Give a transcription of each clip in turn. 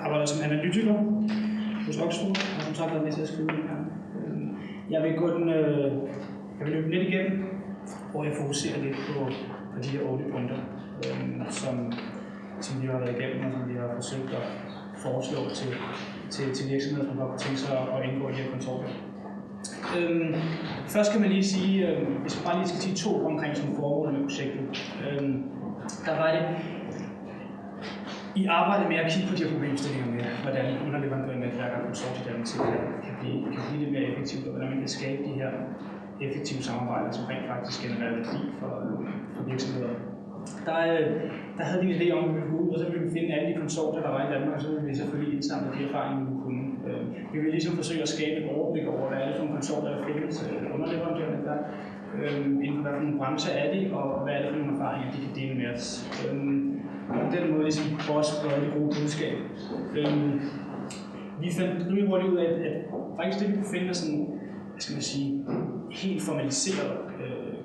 Arbejder som analytiker hos Oxford, og som sagt været med til at skrive den her. Jeg vil løbe lidt igennem, hvor jeg fokuserer lidt på de her 8 punkter, som vi har været igennem, og som vi har forsøgt at foreslå til virksomheder, som har tænkt sig at indgå i de her konsortier. Først kan man lige sige, hvis man bare lige skal sige 2 ord omkring som formål med projektet. Der var det i arbejdet med at kigge på de her problemstillinger med, hvordan underleverandørnetværk og konsortiedannelse kan blive lidt mere effektivt, og hvordan man kan skabe de her effektive samarbejder, som rent faktisk genererer værdi for virksomheder. Der havde vi en idé om, at vi ville gå ud, og så ville vi finde alle de konsortier, der var i Danmark, og så ville vi selvfølgelig indsamle de erfaringer, vi kunne. Vi ville ligesom forsøge at skabe et overblik over, hvad er det for nogle konsortier, der findes underleverandørnetværk, inden for hvad for nogle brancher er de, og hvad er det for nogle erfaringer, de kan dele med os. Og på den måde ligesom for os sprede det gode budskab. Vi fandt rimelig hurtigt ud af, at faktisk det vi kunne finde er sådan, hvad skal man sige, helt formaliseret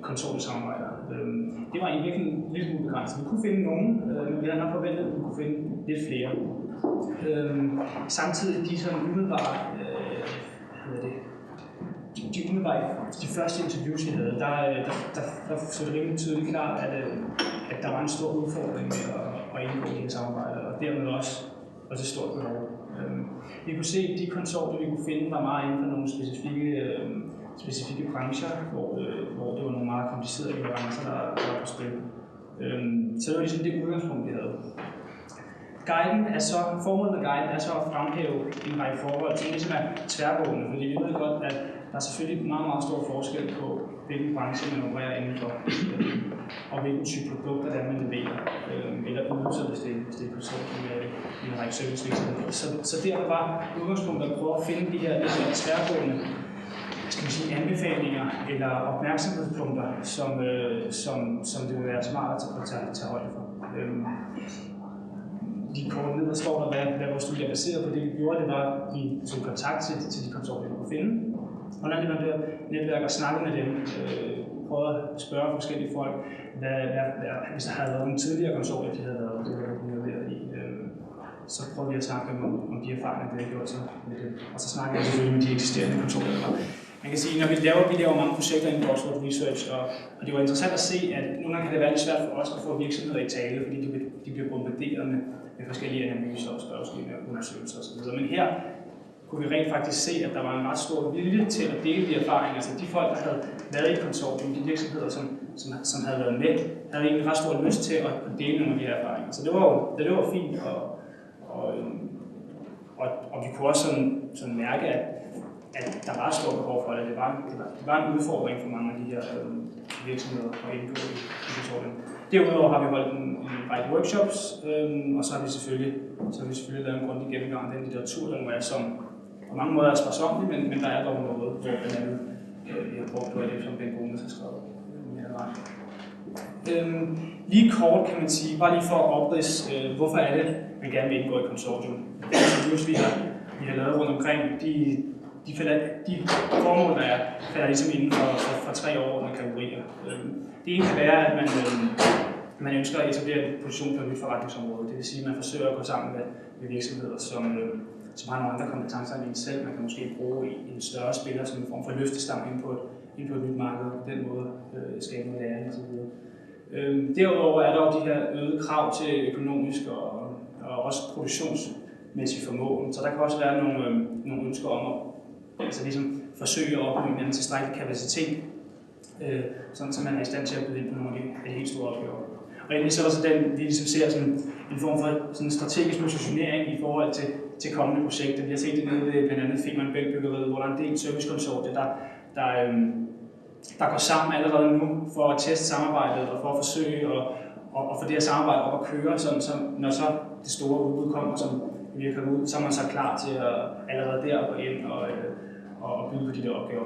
konsortiesamarbejder. Det var egentlig en lille smule begrænset. Vi kunne finde nogen, men vi havde nok forventet, at vi kunne finde lidt flere. Samtidig de sådan umiddelbare, de første interviews, vi havde, der så det rimelig tydeligt klart, at der var en stor udfordring med at indgå i det samarbejde, og dermed også et stort behov. Vi kunne se, at de konsortier, vi kunne finde, var meget inden for nogle specifikke brancher, hvor det var nogle meget komplicerede leverancer, der var på spil. Så det var ligesom det udgangspunkt, vi havde. Formålet med guiden er så at fremhæve en række forhold, som ligesom er tværgående, fordi vi ved godt, at der er selvfølgelig meget, meget stor forskel på, hvilken branche man opererer indenfor, og hvilken type produkter, der man leverer, eller ydelser, hvis det er konsortium med en række servicevirksomheder. Så derfor var udgangspunktet at prøve at finde de her lidt mere tværgående anbefalinger eller opmærksomhedspunkter, som det vil være smart at tage højde for. Lige kort ned, der står der, hvad vores studie er baseret på. Det vi gjorde, det var, at vi tog kontakt til de konsortier, vi kunne finde. Og når det var netværk og snakkede med dem, prøvede at spørge forskellige folk, hvis der havde været nogle tidligere konsortier, de havde været involveret i. Så prøvede vi at snakke om de erfaringer, de havde gjort sig med det. Og så snakkede jeg selvfølgelig med de eksisterende konsortier. Man kan sige, når vi laver mange projekter inden for Oxford Research, og det var interessant at se, at nogle gange kan det være lidt svært for os at få virksomheder i tale, fordi de bliver bombarderet med forskellige analyser og spørgsmål og undersøgelser osv. Men her kunne vi rent faktisk se, at der var en ret stor vilje til at dele de erfaringer. Altså de folk, der havde været i et konsortium, de virksomheder, som havde været med, havde egentlig ret stor lyst til at dele nogle af de her erfaringer. Så det var fint, og vi kunne også sådan mærke, at der var et stort behov for det. Det var en udfordring for mange af de her virksomheder at indgå i konsortium. Derudover har vi holdt en række workshops, og så har vi selvfølgelig lavet en grundig gennemgang af den litteratur, der nu er, som på mange måder er sparsomlig, men der er dog noget, hvor blandt andet vi har brugt på det, som Ben Gomes har skrevet. Lige kort kan man sige, bare lige for at opridse, hvorfor er det, man gerne vil indgå i konsortium. Vi har lavet rundt omkring, de formål, der er, falder ligesom inden for 3 overordnede kategorier. Det ene kan være, at man ønsker at etablere en position på et nyt forretningsområde. Det vil sige, at man forsøger at gå sammen med virksomheder, som har nogle andre kompetencer end en selv. Man kan måske bruge en større spiller som en form for løftestang ind på et nyt marked, og på den måde skabe noget læring osv. Derudover er der jo de her øgede krav til økonomisk og også produktionsmæssig formåen. Så der kan også være nogle ønsker om at ligesom forsøge at opnå en tilstrækkelig kapacitet, sådan så man er i stand til at byde ind på nogle af de helt store opgaver. Og endelig så er der så den, vi ligesom ser sådan en form for sådan strategisk positionering i forhold til kommende projekter. Vi har set det nede ved blandt andet Femern Bælt-byggeriet, hvor der er en del servicekonsortier, der går sammen allerede nu for at teste samarbejdet og for at forsøge og få det her samarbejde op at køre, sådan, så når så det store udbud kommer, som vi kommer ud, så er man så klar til at allerede der gå ind og byde på de der opgaver.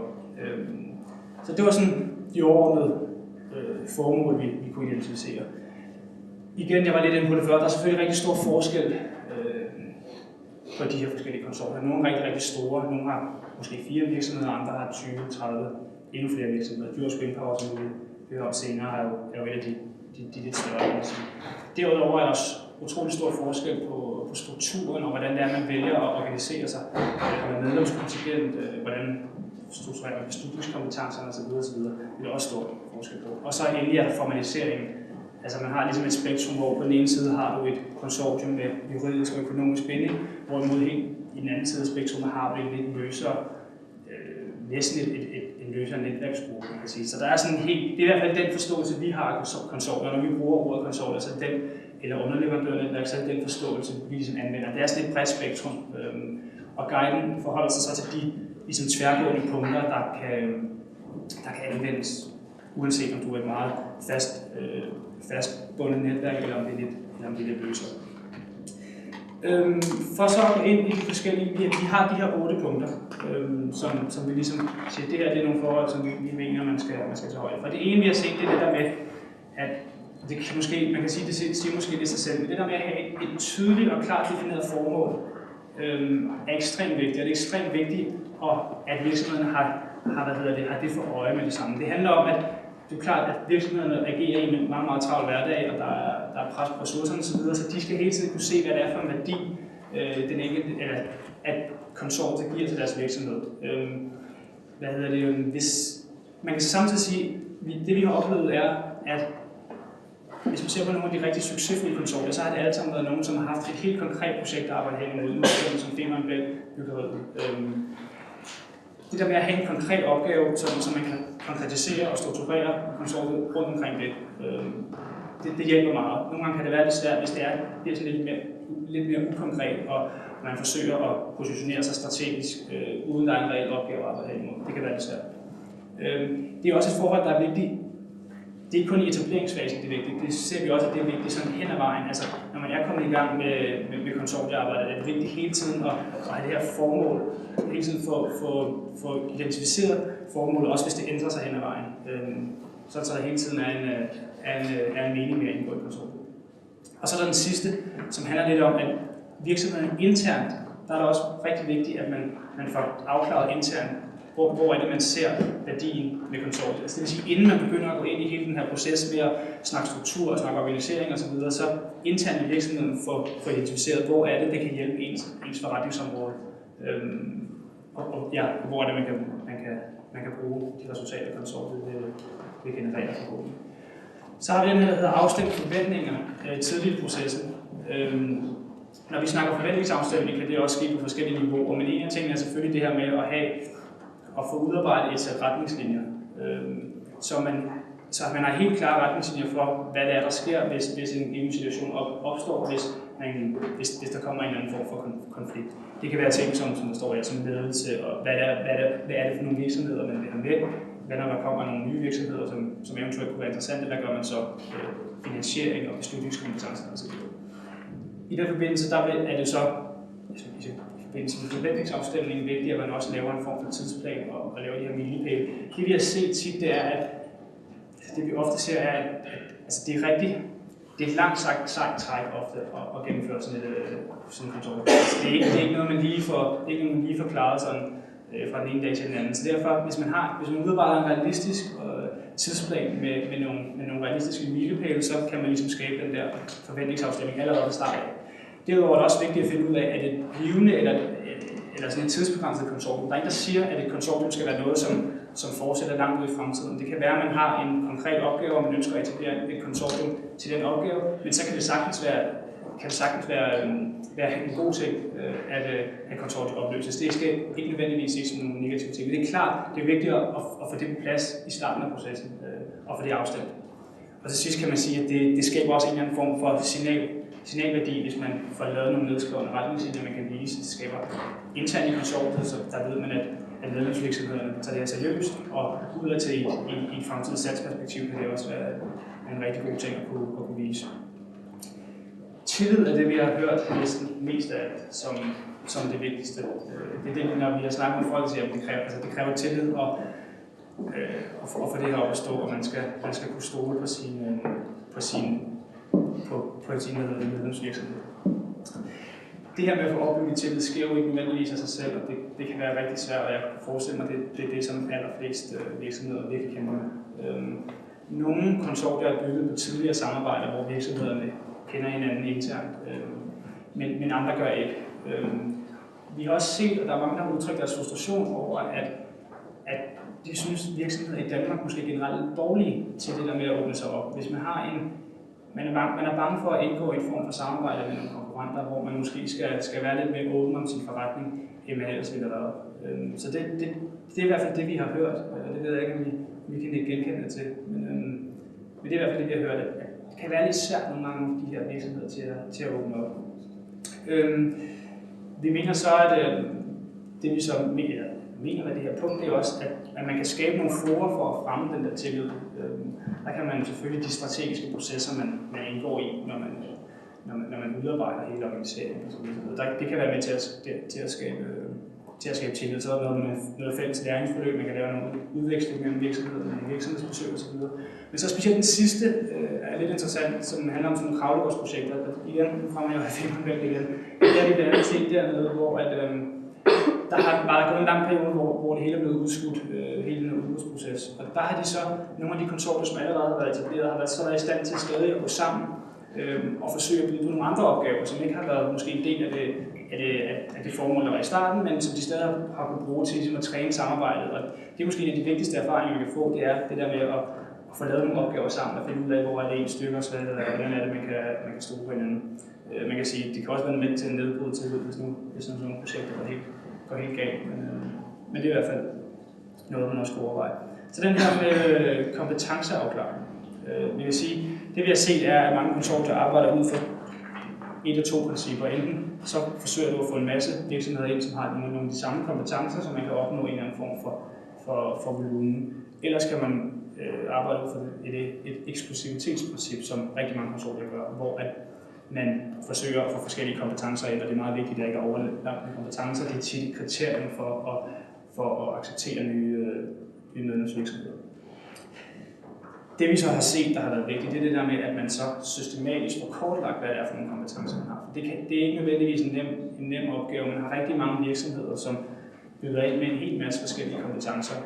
Så det var sådan de overordnede formål, vi kunne identificere. Igen, jeg var lidt inde på det før, der er selvfølgelig rigtig stor forskel på de her forskellige konsortier. Nogle er rigtig, rigtig store, nogle har måske 4 virksomheder, andre har 20, 30, endnu flere virksomheder. Dyrsk Windpower, som vi hører om senere, er jo et af de lidt større. Derudover er der også utrolig stor forskel på strukturen og hvordan det er, man vælger at organisere sig. Med medlemskontingent, hvordan strukturerer man beslutningskompetencerne osv. Det er også stor forskel på. Og så endelig er der formaliseringen. Altså man har ligesom et spektrum, hvor på den ene side har du et konsortium med juridisk og økonomisk binding, hvorimod helt i den anden side af spektrumet har du et lidt løsere, næsten en løsere netværksgruppe, kan man sige. Så der er sådan det er i hvert fald den forståelse, vi har af konsortier, når vi bruger ordet konsortier, så den, eller underleverandørnetværk, så er den forståelse, vi ligesom anvender. Det er sådan et bredt spektrum, og guiden forholder sig så til de ligesom tværgående punkter, der kan anvendes, uanset om du er et meget fastbundet netværk, eller om det er lidt løsere. For så at gå ind i de forskellige, vi har de her 8 punkter, som vi ligesom siger, det her det er nogle forhold, som vi mener, man skal tage højde for. Det ene, vi har set, det er det der med, at det kan måske, man kan sige, det siger måske lidt sig selv, men det der med at have et tydeligt og klart defineret formål, er ekstremt vigtigt, og det er ekstremt vigtigt, at virksomheden har det for øje med det samme. Det handler om, at det er klart, at virksomhederne agerer i en meget, meget travl hverdag, og der er pres på ressourcerne osv., så de skal hele tiden kunne se, hvad det er for en værdi, at konsortiet giver til deres virksomhed. Man kan samtidig sige, det vi har oplevet er, at hvis man ser på nogle af de rigtig succesfulde konsortier, så har det alle sammen været nogen, som har haft et helt konkret projekt at arbejde hen imod, som Femern Bælt-byggeriet. Det der med at have en konkret opgave, som man kan konkretisere og strukturere konsortiet rundt omkring det hjælper meget. Nogle gange kan det være lidt svært, hvis det bliver sådan lidt mere ukonkret, og man forsøger at positionere sig strategisk, uden der er en reel opgave at arbejde hen imod. Det kan være lidt svært. Det er også et forhold, der er vigtigt. Det er ikke kun i etableringsfasen, det er vigtigt. Det ser vi også, at det er vigtigt sådan hen ad vejen. Altså, når man er kommet i gang med konsortiearbejdet, er det vigtigt hele tiden at have det her formål, hele tiden få identificeret formålet, også hvis det ændrer sig hen ad vejen. Så der hele tiden er en mening med at indgå i konsortiet. Og så er der den sidste, som handler lidt om, at virksomheden internt, der er det også rigtig vigtigt, at man får afklaret internt, hvor er det, man ser værdien med konsortiet. Altså det vil sige, inden man begynder at gå ind i hele den her proces med at snakke struktur og snakke organisering osv., så internt i virksomheden får identificeret, hvor er det, det kan hjælpe ens forretningsområde. Og hvor er det, man kan bruge de resultater, konsortiet vil generere forhåbentlig. Så har vi den her, der hedder afstemt forventninger tidligt i processen. Når vi snakker forventningsafstemning, kan det også ske på forskellige niveauer, men en af tingene er selvfølgelig det her med at få udarbejdet et sæt retningslinjer, så man har helt klare retningslinjer for, hvad det er, der sker, hvis en given situation opstår, hvis der kommer en eller anden form for konflikt. Det kan være ting, som der står her, som ledelse, og hvad er det for nogle virksomheder, man vil have med, hvad når der kommer nogle nye virksomheder, som eventuelt kunne være interessante, hvad gør man så finansiering og beslutningskompetencer osv. I den forbindelse, der er det så i forbindelse med forventningsafstemningen vigtigt, at man også laver en form for tidsplan og laver de her milepæle. Det vi har set tit, det er, at det vi ofte ser er, at altså, det er et langt sejt træk ofte at gennemføre sådan en kontor. Det er ikke noget, man lige får klaret sådan fra den ene dag til den anden. Så derfor, hvis man udarbejder en realistisk tidsplan med nogle realistiske milepæle, så kan man ligesom skabe den der forventningsafstemning allerede fra start af. Derudover er det også vigtigt at finde ud af, at et blivende eller sådan et tidsbegrænset konsortium. Der er ikke, der siger, at et konsortium skal være noget, som fortsætter langt ud i fremtiden. Det kan være, at man har en konkret opgave, og man ønsker at etablere et konsortium til den opgave, men så kan det sagtens være en god ting, at konsortiet opløses. Det skal ikke nødvendigvis ses som nogle negative ting. Men det er klart, det er vigtigt at få det på plads i starten af processen, og få det afstemt. Og til sidst kan man sige, at det skaber også en eller anden form for signalværdi, hvis man får lavet nogle nedskrevne retningslinjer, man kan vise. Det skaber internt i konsortiet, så der ved man, at medlemsvirksomhederne tager det her seriøst, og udad til i et fremtidigt salgsperspektiv kan det også være en rigtig god ting at kunne vise. Tillid er det, vi har hørt næsten mest af alt som det vigtigste. Det er det, når vi har snakket med folk, siger, at det kræver tillid og få det her op at stå, og man skal kunne stole på sin medlemsvirksomhed. Det her med at få opbygget tillid sker jo ikke nødvendigvis af sig selv, og det kan være rigtig svært, og jeg kan forestille mig, at det er det, som allerflest virksomheder virkelig kæmper med. Nogle konsortier er bygget på tidligere samarbejder, hvor virksomhederne kender hinanden internt, men andre gør ikke. Vi har også set, at der er mange, der har udtrykt deres frustration over, at de synes, at virksomheder i Danmark måske generelt er dårlige til det der med at åbne sig op. Hvis man er bange for at indgå i en form for samarbejde med nogle konkurrenter, hvor man måske skal være lidt mere åben om sin forretning, end man ellers ville have været. Så det er i hvert fald det, vi har hørt. Det ved jeg ikke, om vi kan ikke genkende det til. Men det er i hvert fald det, vi har hørt. At det kan være lidt svært nogle gange de her virksomheder til at åbne op. Vi mener så, at det vi så mener med det her punkt, det er også, at man kan skabe nogle fora for at fremme den der tillid. Der kan man selvfølgelig de strategiske processer, man indgår i, når man udarbejder hele organiseringen osv. Det kan være med til at skabe tillid. Så er der noget fælles læringsforløb, man kan lave nogle udveksling mellem virksomheder, virksomhedsbesøg osv. Men så specielt den sidste er lidt interessant, som handler om sådan nogle kravlegårdsprojekter. Igen, nu fremmer jeg filmen igen. Det er vi blandt andet set dernede, hvor der har bare gået en lang periode, hvor det hele er blevet udskudt, hele den udbudsproces. Og der har de så, nogle af de konsortier, som allerede har været etableret, har været i stand til stadig at gå sammen og forsøge at byde på nogle andre opgaver, som ikke har været måske en del af det formål, der var i starten, men som de stadig har kunnet bruge til at træne samarbejdet. Og det er måske en af de vigtigste erfaringer, vi kan få, det er det der med at få lavet nogle opgaver sammen og finde ud af, hvor er det en stykke og svagt, eller hvordan er det, man kan stole på hinanden. Man kan sige, at det kan også være med til en nedbrud til, hvis sådan nogle projekter går helt galt, men det er i hvert fald noget, man også skal overveje. Så den her med kompetenceafklaring. Vi vil sige, det vi har set er, at mange konsortier arbejder ud fra et af to principper. Enten så forsøger du at få en masse virksomheder ind, som har nogle af de samme kompetencer, så man kan opnå en eller anden form for volumen. Ellers kan man arbejde ud fra et eksklusivitetsprincip, som rigtig mange konsortier gør, hvor at man forsøger at få forskellige kompetencer ind, og det er meget vigtigt, at der ikke er overlappende kompetencer. Det er tit et kriterium for at acceptere nye medlemsvirksomheder. Det vi så har set, der har været vigtigt, det er det der med, at man så systematisk får kortlagt, hvad det er for nogle kompetencer, man har. Det er ikke nødvendigvis en nem opgave. Man har rigtig mange virksomheder, som byder ind med en hel masse forskellige kompetencer.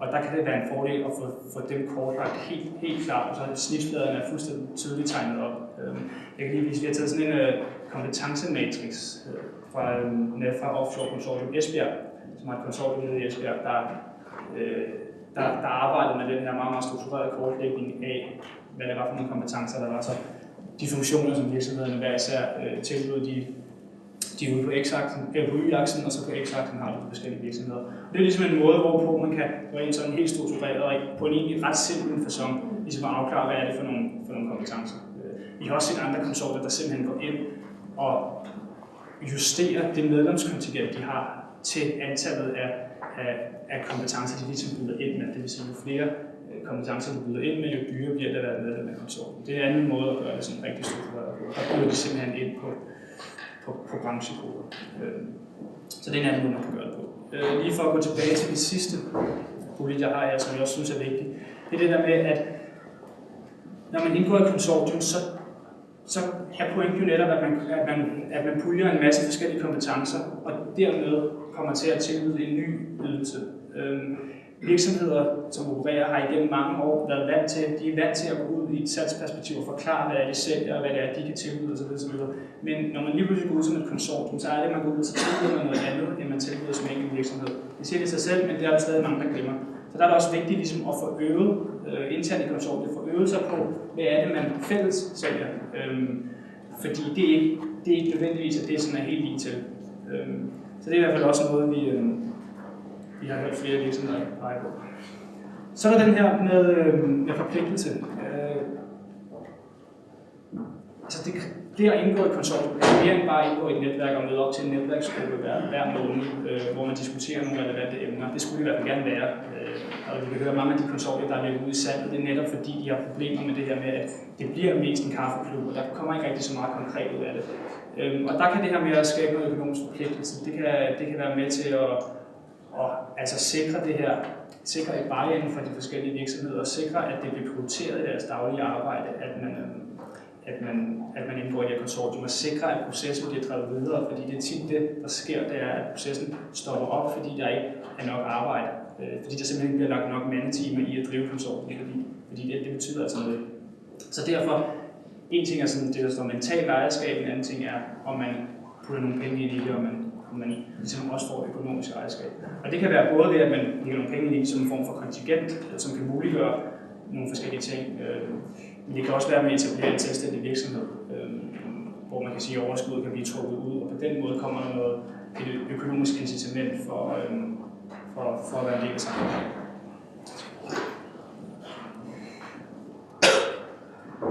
Og der kan det være en fordel at få dem kortlagt helt klart, og så er snitfladerne fuldstændig tydeligt tegnet op. Jeg kan lige vise, at vi har taget sådan en kompetencematrix fra Offshore Konsortium Esbjerg, som har et konsortium i Esbjerg, der arbejdede med den her meget, meget strukturerede kortlægning af, hvad det var for nogle kompetencer, der var så de funktioner, som virksomhederne hver især tilbød, de er ude på x-aksen, på y-aksen, og så på x-aksen har de forskellige virksomheder. Det er ligesom en måde, hvorpå man kan gå ind sådan helt struktureret og på en egentlig ret simpel facon, ligesom at afklare, hvad er det for nogle kompetencer. Vi har også set andre konsortier, der simpelthen går ind og justerer det medlemskontingent, de har til antallet af kompetencer, de ligesom byder ind med. Det vil sige, jo flere kompetencer, de byder ind med, jo dyrere bliver det at være medlem af konsortiet. Det er en anden måde at gøre det sådan rigtig struktureret på. Der byder de simpelthen ind på branchekoder. Så det er en anden måde, man kan gøre det på. Lige for at gå tilbage til det sidste bullet, jeg har her, som jeg også synes er vigtigt, det er det der med, at når man indgår i et konsortium, så er pointen jo netop, at man puljer en masse forskellige kompetencer, og dermed kommer til at tilbyde en ny ydelse. Virksomheder, som opererer, har igennem mange år været vant til at gå ud i et salgsperspektiv og forklare, hvad det er, de sælger, og hvad det er, de kan tilbyde osv. Men når man lige pludselig går ud som et konsortium, så er det, at man går ud til tilbyder noget andet, end man tilbyder som enkelt virksomhed. Det siger det sig selv, men det er der stadig mange, der glemmer. Så der er det også vigtigt ligesom, at få øvet internt i konsortiet, få øvet sig på, hvad er det, man fælles sælger. Fordi det er ikke nødvendigvis, at det sådan er helt lige til. Så det er i hvert fald også noget, vi har hørt flere virksomheder pege på. Så er der den her med forpligtelse. Altså det at indgå i konsortium er mere end bare at indgå i et netværk og møde op til en netværksgruppe hver måned, hvor man diskuterer nogle relevante emner. Det skulle i hvert fald gerne være. Og vi kan høre mange af de konsortier, der er lidt ude i salget, det er netop fordi, de har problemer med det her med, at det bliver mest en kaffeklub, og der kommer ikke rigtig så meget konkret ud af det. Og der kan det her med at skabe noget økonomisk forpligtelse, det kan være med til at altså sikre det her, sikre et buy-in for de forskellige virksomheder, og sikre, at det bliver prioriteret i deres daglige arbejde, at man indgår i et konsortium, og sikre, at processen bliver drevet videre, fordi det er tit det, der sker, det er, at processen stopper op, fordi der ikke er nok arbejde, fordi der simpelthen ikke bliver lagt nok mandetimer i at drive konsortium, fordi det betyder altså noget. Så derfor, en ting er sådan, det der står mentalt ejerskab, en anden ting er, om man putter nogle penge ind i det, og man ligesom også får økonomisk ejerskab. Og det kan være både ved, at man lægger nogle penge i som en form for kontingent, som kan muliggøre nogle forskellige ting. Men det kan også være med at etablere en selvstændig virksomhed, hvor man kan sige, at overskuddet kan blive trukket ud, og på den måde kommer der et økonomisk incitament for at være en del af samfundet.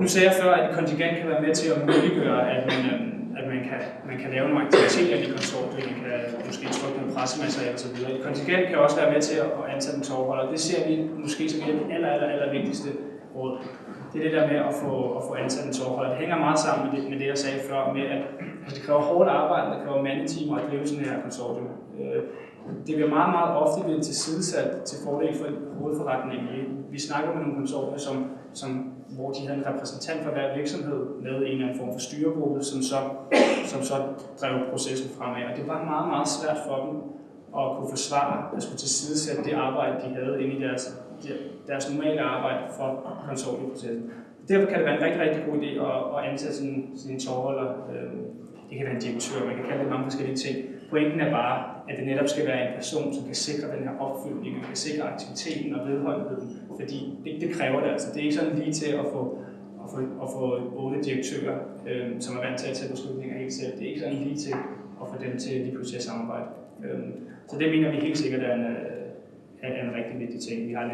Nu sagde jeg før, at et kontingent kan være med til at muliggøre, at man kan lave nogle aktiviteter i konsortiet, man kan måske trykke nogle pressematerialer osv. Et kontingent kan også være med til at ansætte en tovholder. Det ser vi måske som et af de aller vigtigste råd. Det er det der med at få ansat en tovholder. Det hænger meget sammen med det, jeg sagde før, med at det kræver hårdt arbejde, det kræver mandetimer at drive sådan her konsortium. Det bliver meget ofte tilsidesat til fordel for hovedforretningen. Vi snakker med nogle konsortier, hvor de havde en repræsentant for hver virksomhed med en eller anden form for styregruppe, som så drev processen fremad. Og det var meget svært for dem at kunne forsvare at skulle tilsidesætte det arbejde, de havde inde i deres normale arbejde for konsortieprocessen. Derfor kan det være en rigtig god idé at ansætte sådan en tovholder. Det kan være en direktør, man kan kalde det mange forskellige ting. Pointen er bare, at det netop skal være en person, som kan sikre den her opfyldning, og kan sikre aktiviteten og vedholdenheden, fordi det kræver det altså. Det er ikke sådan lige til at få 8 direktører, som er vant til at tage beslutninger helt selv. Det er ikke sådan lige til at få dem til lige pludselig at samarbejde. Så det mener vi helt sikkert er en rigtig vigtig ting. Vi har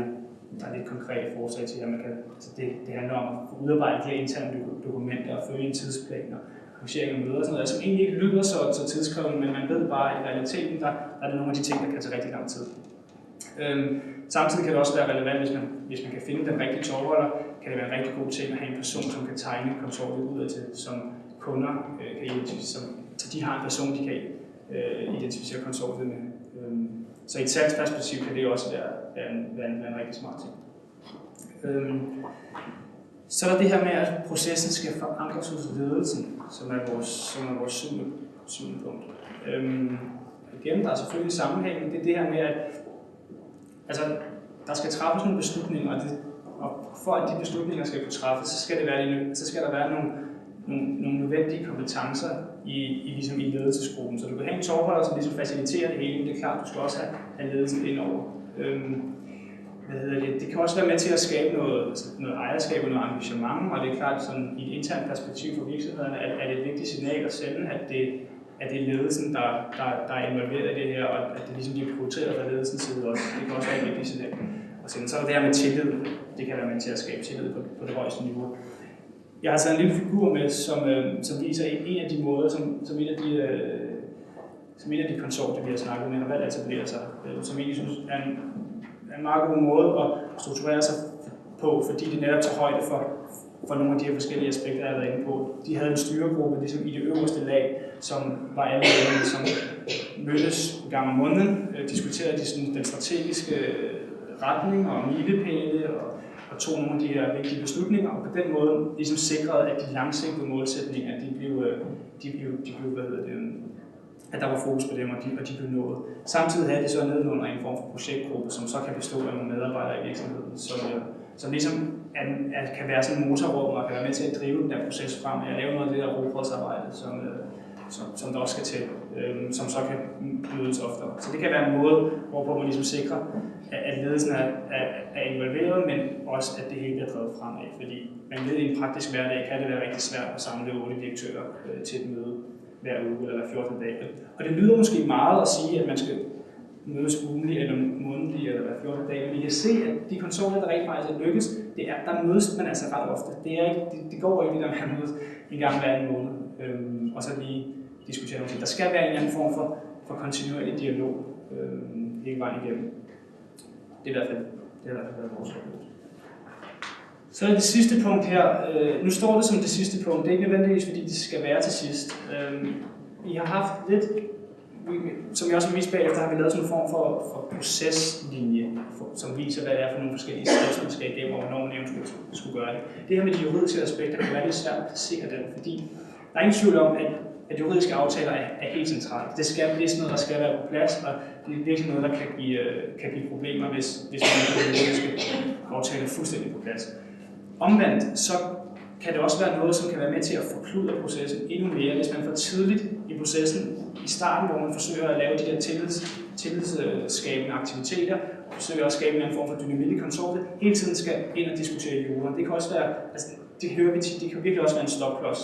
lidt konkrete forslag til, at man kan, altså det handler om at udarbejde de her interne dokumenter og følge en tidsplan og arrangering af møder og sådan noget, som egentlig ikke lyder så tidskrævende, men man ved bare, at i realiteten, der er det nogle af de ting, der kan tage rigtig lang tid. Samtidig kan det også være relevant, hvis man kan finde den rigtige tovholder, kan det være en rigtig god ting at have en person, som kan tegne konsortiet udadtil, som kunder kan identificere, så de har en person, de kan identificere konsortiet med. Så i et salgsperspektiv kan det også være en rigtig smart ting. Så er der det her med, at processen skal forankres hos ledelsen, som er vores syvende punkt. Igen, der er selvfølgelig sammenhæng. Det er det her med, at altså, der skal træffes nogle beslutninger, og for at de beslutninger skal kunne træffes, så skal der være nogle nødvendige kompetencer ligesom i ledelsesgruppen. Så du kan have en tovholder, som ligesom faciliterer det hele, men det er klart, du skal også have ledelsen indover. Det kan også være med til at skabe noget ejerskab og noget engagement, og det er klart, sådan, i et internt perspektiv for virksomhederne er det et vigtigt signal at sende, at det er ledelsen, der er involveret i det her, og at det ligesom bliver prioriteret fra ledelsens side også. Det kan også være et vigtigt signal at sende. Så er det her med tillid. Det kan være med til at skabe tillid på det højeste niveau. Jeg har taget en lille figur med, som viser en af de måder, som et af de konsortier, vi har snakket med, har valgt at etablere sig, som egentlig synes er en meget god måde at strukturere sig på, fordi det netop tager højde for nogle af de her forskellige aspekter, jeg har været inde på. De havde en styregruppe ligesom i det øverste lag, som var alle lederne, som mødtes en gang om måneden, diskuterede den strategiske retning og milepæle og tog nogle af de her vigtige beslutninger, og på den måde ligesom sikrede, at de langsigtede målsætninger, at der var fokus på dem, og de blev nået. Samtidig havde de så nedenunder en form for projektgruppe, som så kan bestå af nogle medarbejdere i virksomheden, som ligesom kan være sådan en motorrum og kan være med til at drive den der proces frem, at lave noget af det der robrødsarbejde, som der også skal til, som så kan mødes oftere. Så det kan være en måde, hvorpå man ligesom sikrer, at ledelsen er involveret, men også at det hele bliver drevet fremad. Fordi man ved, at i en praktisk hverdag kan det være rigtig svært at samle 8 direktører til et møde hver uge eller 14 dage. Og det lyder måske meget at sige, at man skal mødes ugentlig eller månedlig eller hver 14 dage, men vi kan se, at de konsortier, der rent faktisk er lykkes, der mødes man altså ret ofte. Det går ikke det der med at mødes en gang hver anden måned. og så lige diskutere nogle ting. Der skal være en eller anden form for kontinuerlig dialog hele vejen igennem. Det er i hvert fald været vores oplevelse. Så er det sidste punkt her. Nu står det som det sidste punkt. Det er ikke nødvendigvis, fordi det skal være til sidst. Vi har haft lidt, som jeg også har vist bagefter, har vi lavet sådan en form for proceslinje, som viser, hvad det er for nogle forskellige steps, man skal igennem, og hvornår man eventuelt skulle gøre det. Det her med de juridiske aspekter kan være lidt svært at placere den, fordi der er ingen tvivl om, at juridiske aftaler er helt centralt. Det er sådan noget, der skal være på plads, og det er virkelig noget, der kan give problemer, hvis man ikke har juridiske aftaler fuldstændig på plads. Omvendt, så kan det også være noget, som kan være med til at forkludre processen endnu mere, hvis man for tidligt i processen, i starten, hvor man forsøger at lave de her tillidsskabende aktiviteter, og forsøger at skabe en form for dynamik i konsortiet, hele tiden skal ind og diskutere jura. Det kan også være, altså det hører vi tit, det kan virkelig også være en stopklods,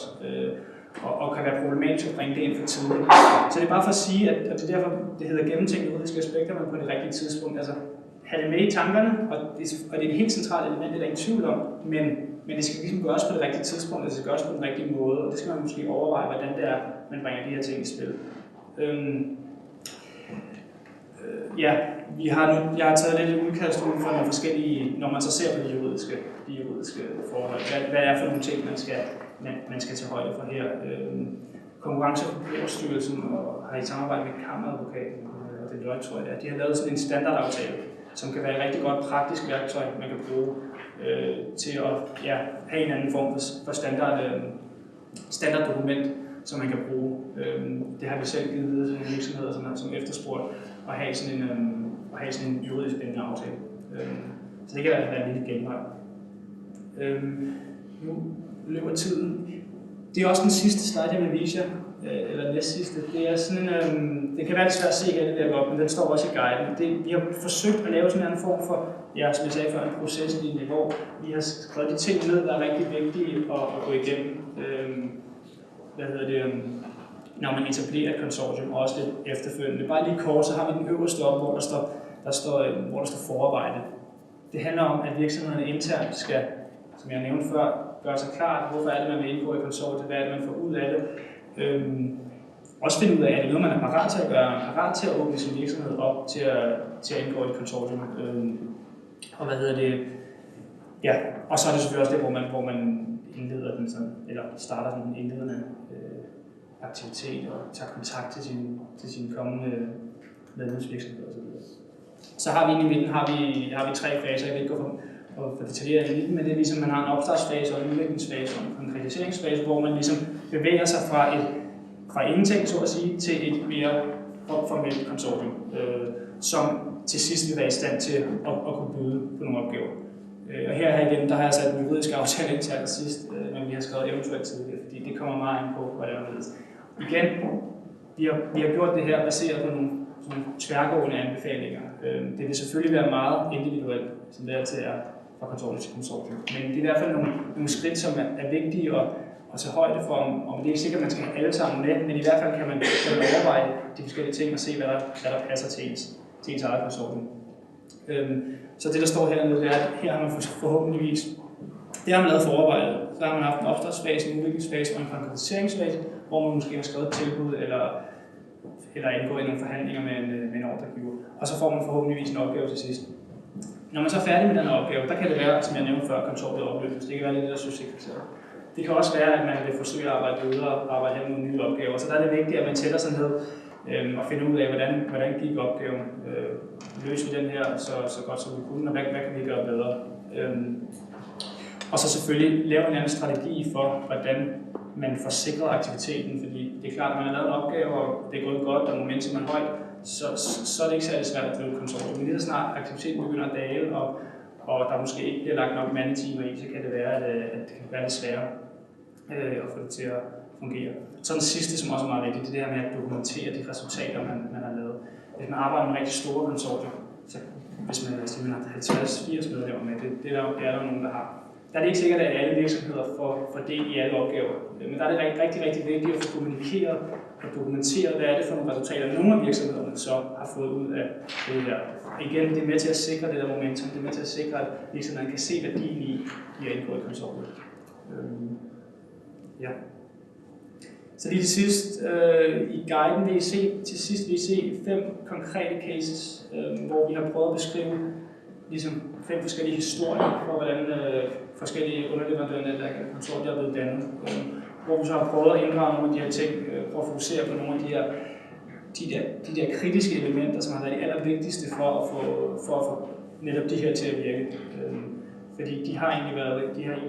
og kan være problematisk at bringe det ind for tidligt. Så det er bare for at sige, at det er derfor, det hedder gennemtænkte juridiske aspekter, men på det rigtige tidspunkt. Altså, have det med i tankerne, og det er et helt centralt element, det er der ingen tvivl om, men det skal ligesom gøres på det rigtige tidspunkt, det skal gøres på den rigtige måde, og det skal man måske overveje, hvordan det er, man bringer de her ting i spil. Jeg har taget lidt et udkast ud fra nogle forskellige, når man så ser på de juridiske forhold. Hvad er for nogle ting, man skal tage højde for her. Konkurrence- og Forbrugerstyrelsen har i samarbejde med Kammeradvokaten og det løg, tror jeg det er. De har lavet sådan en standardaftale, som kan være et rigtig godt praktisk værktøj, man kan bruge til at have en anden form for standarddokument, som man kan bruge. Det har vi selv givet videre til virksomheder, som efterspurgt, at have sådan en juridisk bindende aftale. Så det kan være en lille genvej. Nu løber tiden. Det er også den sidste slide, jeg vil vise jer, eller næst sidste. Det er sådan det kan være lidt svært at se alt det der godt, men den står også i guiden. Vi har forsøgt at lave sådan en form for, som jeg sagde før, en proceslinje, hvor vi har skrevet de ting ned, der er rigtig vigtige at gå igennem. Når man etablerer et konsortium, og også lidt efterfølgende. Bare lige kort, så har vi den øverste op, hvor der står forarbejde. Det handler om, at virksomhederne internt skal, som jeg nævnte før, gøre sig klart, hvorfor er det, man vil indgå i konsortiet, hvad er det, man får ud af det. Også finde ud af, at det er noget, man er parat til at gøre, man er parat til at åbne sin virksomhed op til at indgå i et konsortium. Og så er det selvfølgelig også det, hvor man indleder den sådan, eller starter sådan en indledende aktivitet og tager kontakt til sine kommende medlemsvirksomheder osv. Så har vi inde i midten har vi 3 faser, jeg vil ikke gå for detaljeret i midten, men det er ligesom, man har en opstartsfase og en udviklingsfase og en konkretiseringsfase, hvor man ligesom bevæger sig fra ingenting, så at sige, til et mere formelt konsortium, som til sidst vil være i stand til at kunne byde på nogle opgaver. Og her igen, der har jeg sat en juridisk aftale ind til allersidst, men vi har skrevet eventuelt tidligere, fordi det kommer meget ind på, hvad det er anderledes. Igen, vi har gjort det her baseret på nogle tværgående anbefalinger. Det vil selvfølgelig være meget individuelt, som det altid er fra konsortium til konsortium. Men det er i hvert fald nogle skridt, som er vigtige at tage højde for, om det er ikke sikkert, at man skal have alle sammen med, men i hvert fald kan man overveje de forskellige ting og se, hvad der passer til ens eget konsortium. Så det, der står hernede, det er, at her har man forhåbentligvis, det har man lavet forarbejdet. Så har man haft en opstartsfase, en udviklingsfase og en konkretiseringsfase, hvor man måske har skrevet et tilbud eller indgået i nogle forhandlinger med en ordregiver. Og så får man forhåbentligvis en opgave til sidst. Når man så er færdig med den opgave, der kan det være, som jeg nævnte før, konsortiet opløses. Det kan være lidt det, der succeskriteriet. Det kan også være, at man vil forsøge at arbejde videre og arbejde hen med nogle nye opgaver. Så der er det vigtigt, at man tæller sig ned og finder ud af, hvordan gik opgaven. Løser vi den her så godt som vi kunne, og hvad kan vi gøre bedre. Og så selvfølgelig lave en anden strategi for, hvordan man får sikret aktiviteten, fordi det er klart, at man har lavet en opgave, og det er gået godt, og momentum er højt, så er det ikke særlig svært at drive et konsortium. Men lige så snart aktiviteten begynder at dale, og der måske ikke bliver lagt nok mandetimer i, så kan det være, at det kan være lidt sværere at få det til at fungere. Så den sidste, som også er meget vigtigt, det er det her med at dokumentere de resultater, man har lavet. Hvis man arbejder med rigtig store konsortier, så hvis man har 50-80 medlemmer med, det er der nogen, der har. Der er det ikke sikkert, at alle virksomheder får del i alle opgaver. Men der er det rigtig, rigtig vigtigt at få kommunikeret og dokumenteret, hvad er det for nogle resultater, nogle af virksomhederne så har fået ud af det her. Igen, det er med til at sikre det der momentum, det er med til at sikre, at virksomhederne kan se værdien i at indgå i konsortiet. Så lige til sidst, i guiden vil I se 5 konkrete cases, hvor vi har prøvet at beskrive ligesom 5 forskellige historier for, hvordan forskellige underleverandørnetværk eller konsortier er blevet dannet. Hvor vi så har prøvet at inddrage nogle af de her ting, prøve at fokusere på nogle af de der kritiske elementer, som har været de allervigtigste for at få netop de her til at virke. Fordi de har egentlig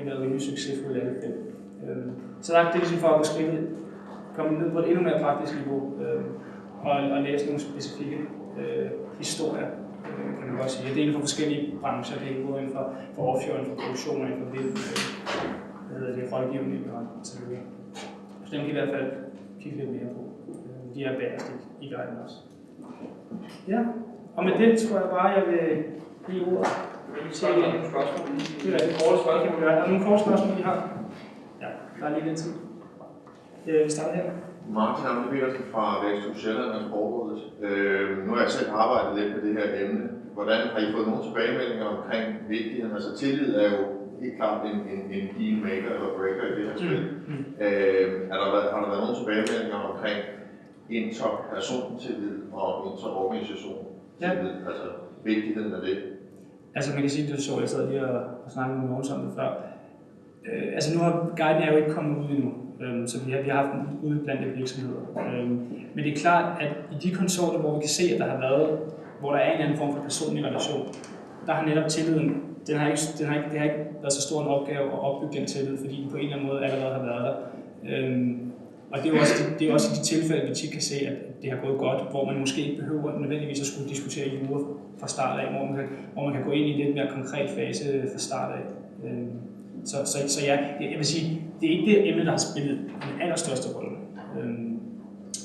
været rimelig succesfulde alle 5. Så det er ligesom for at beskrive det, komme ned på et endnu mere praktisk niveau og læse nogle specifikke historier, kan man godt sige. Det er inden for forskellige brancher, det er både inden for offshore, inden for produktion, inden for det rådgivning og så videre. Så dem kan i hvert fald kigge lidt mere på. De er bagerst i guiden også. Ja, og med det tror jeg bare, jeg vil give ordet. Det er rigtig korte spørgsmål, kan man gøre. Er der nogle korte spørgsmål, I har? Ja, der er lige lidt tid. Vi starter her. Martin Amle Petersen fra Vækst Sjælland og Sprogrådet. Nu har jeg selv arbejdet lidt med det her emne. Hvordan har I fået nogle tilbagemeldinger omkring vigtigheden? Altså tillid er jo helt klart en deal maker eller breaker i det her spil. Har der været nogle tilbagemeldinger omkring interpersontillid og interorganisationstillid? Ja. Altså vigtigheden af det? Altså man kan sige, det så jeg sad lige og snakkede med Mogens om det før. Altså nu har guiden er jo ikke kommet ud endnu, så vi har haft den ude blandt virksomheder. Men det er klart, at i de konsortier, hvor vi kan se, at der har været, hvor der er en anden form for personlig relation, der har netop tilliden, det har ikke været så stor en opgave at opbygge den tillid, fordi den på en eller anden måde allerede har været der. Og det er også i de tilfælde, vi tit kan se, at det har gået godt, hvor man måske ikke behøver nødvendigvis at skulle diskutere jura fra start af, hvor man kan gå ind i en lidt mere konkret fase fra start af. Så ja, jeg vil sige, det er ikke det emne, der har spillet den allerstørste rolle,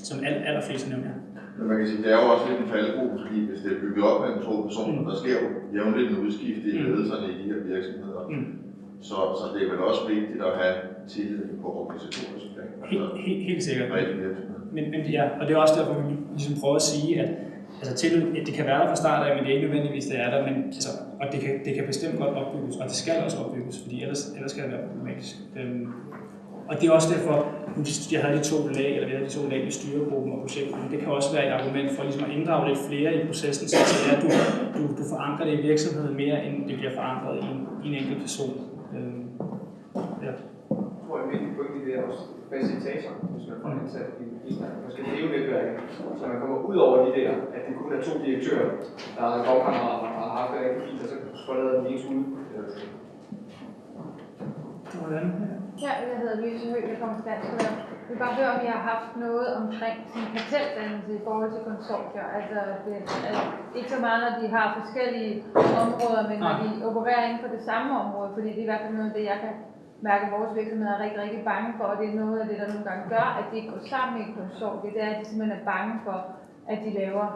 som allerfleste nævner. Men man kan sige, det er jo også lidt en faldgruppe, fordi hvis det er bygget op mellem 2 personer, der sker jo jævnligt en udskift i ledelserne i de her virksomheder. Så det er vel også vigtigt at have tillid på organisatorisk plan. Helt sikkert. Men ja, og det er også derfor, vi ligesom prøver at sige, at altså tillid, det kan være der fra start af, men det er ikke nødvendigvis, det er der. Men, altså, og det kan bestemt godt opbygges, og det skal også opbygges, fordi ellers skal det være problematisk. Og det er også derfor, jeg havde de 2 lag, eller vi havde de 2 lag i styregruppen og projektet. Det kan også være et argument for ligesom at inddrage lidt flere i processen, så at du forankrer det i virksomheden mere, end det bliver forankret i en enkelt person. Ja. Jeg tror, at min pointe det er også Præsentation, hvis man får ansat i måske netværket, så man kommer ud over de der, at det kun er 2 direktører, der har gårdkammerater og har haft det, og så forlader den ikke ud. Hvordan? Ja, jeg hedder Louise Høgh, jeg kommer fra Dansk. Jeg vil bare høre, om I har haft noget omkring sin karteldannelse i forhold til konsortier. Altså, det er ikke så meget, når de har forskellige områder, men når de opererer inden for det samme område, fordi det er i hvert fald noget af det, jeg kan mærke, at vores virksomhed er rigtig, rigtig bange for, og det er noget af det, der nogle gange gør, at de ikke går sammen i et konsortie. Det er, at de simpelthen er bange for, at de laver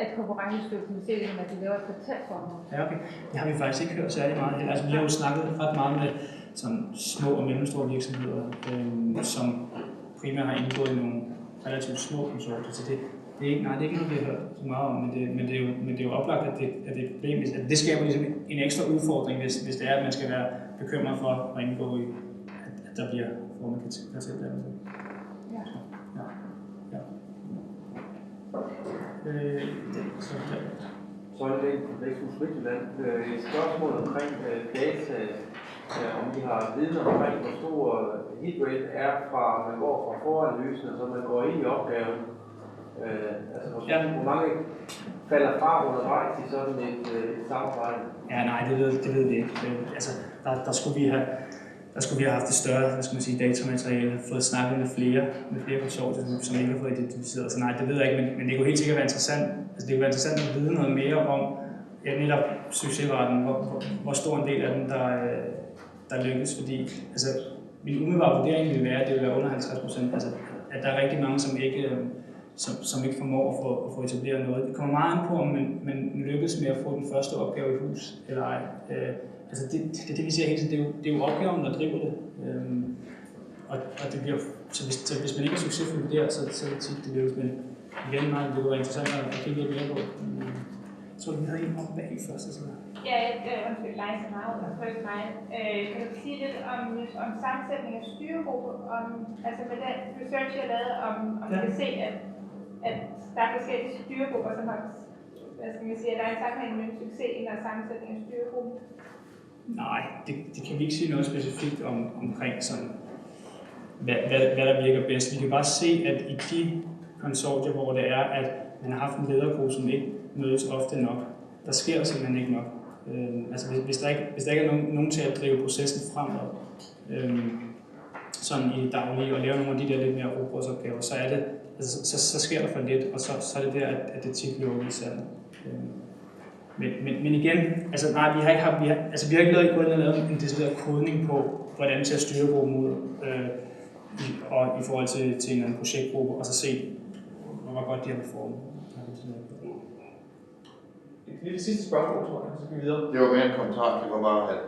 at konkurrencestyrelsen ser det, at de laver et kartelformål. Ja, okay. Det har vi faktisk ikke hørt særlig meget. Altså, vi har jo snakket ret meget med sådan små og mellemstore virksomheder, som primært har indgået i nogle relativt små konsortier. Så det er ikke noget, vi har hørt så meget om, men det er jo oplagt, at det er et problem. At det skaber ligesom en ekstra udfordring, hvis det er, at man skal være bekymret for at indgå i, at der bliver formet karteldannelse. Ja. Så er det Vækst Sjælland. Et spørgsmål omkring data, om vi har viden omkring, hvor stor hitrate er fra, man går fra foranalysen, og så man går ind i opgaven. Altså, hvor mange falder fra undervejs i sådan et samarbejde? Ja, nej, det ved vi ikke. Altså, der skulle vi have haft et større, datamateriale, fået snakket med flere konsortier, som ikke har fået identificeret. Så nej, det ved jeg ikke, men det kunne helt sikkert være interessant. Altså, det kunne være interessant at vide noget mere om netop succesraten, hvor stor en del af den, der lykkes. Fordi altså, min umiddelbare vurdering vil være, at det vil være under 50%. Altså, at der er rigtig mange, som ikke formår at få etableret noget. Det kommer meget an på, om man lykkes med at få den første opgave i hus eller ej. Altså det vi ser hele tiden, det er jo opgaven, der driver det. Og det bliver, så hvis man ikke er succesfuld der, så er det tit, det lykkes. Men igen, det kunne være interessant at kigge lidt mere på. tror du, vi havde en om bag først? Ja, undskyld, Leise Marud og Frygt mig. Kan du sige lidt om sammensætning af styregruppe, altså med den research, jeg lavede, om vi kan se, at der er forskellige styregrupper, som har, hvad skal man sige, at der er en sammenhæng mellem succesen og sammensætning af styregruppen? Nej, det kan vi ikke sige noget specifikt omkring, sådan, hvad der virker bedst. Vi kan bare se, at i de konsortier, hvor det er, at man har haft en ledergruppe, som ikke mødes ofte nok, der sker simpelthen ikke nok. Altså hvis der ikke er nogen til at drive processen fremad, sådan i det daglige, og lave nogle af de der lidt mere robotsopgaver, så er det, altså, så sker der for lidt, og så er det der, at det tit løber i sandet. Men igen, altså nej, vi har ikke lavet en decideret kodning på, hvordan til at styre gruppen ud, og i forhold til en eller anden projektgruppe, og så se, hvor godt de har performet. Det er det sidste spørgsmål, tror jeg, så skal vi videre. Det var mere en kommentar. Det var bare, at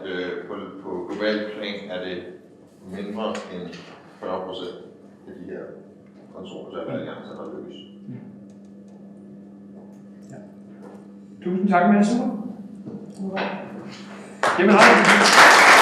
på global plan er det mindre end 40% af de her konsortier, der er i gang til at lykkes. Ja. Tusind tak, Mads. Jamen, hej.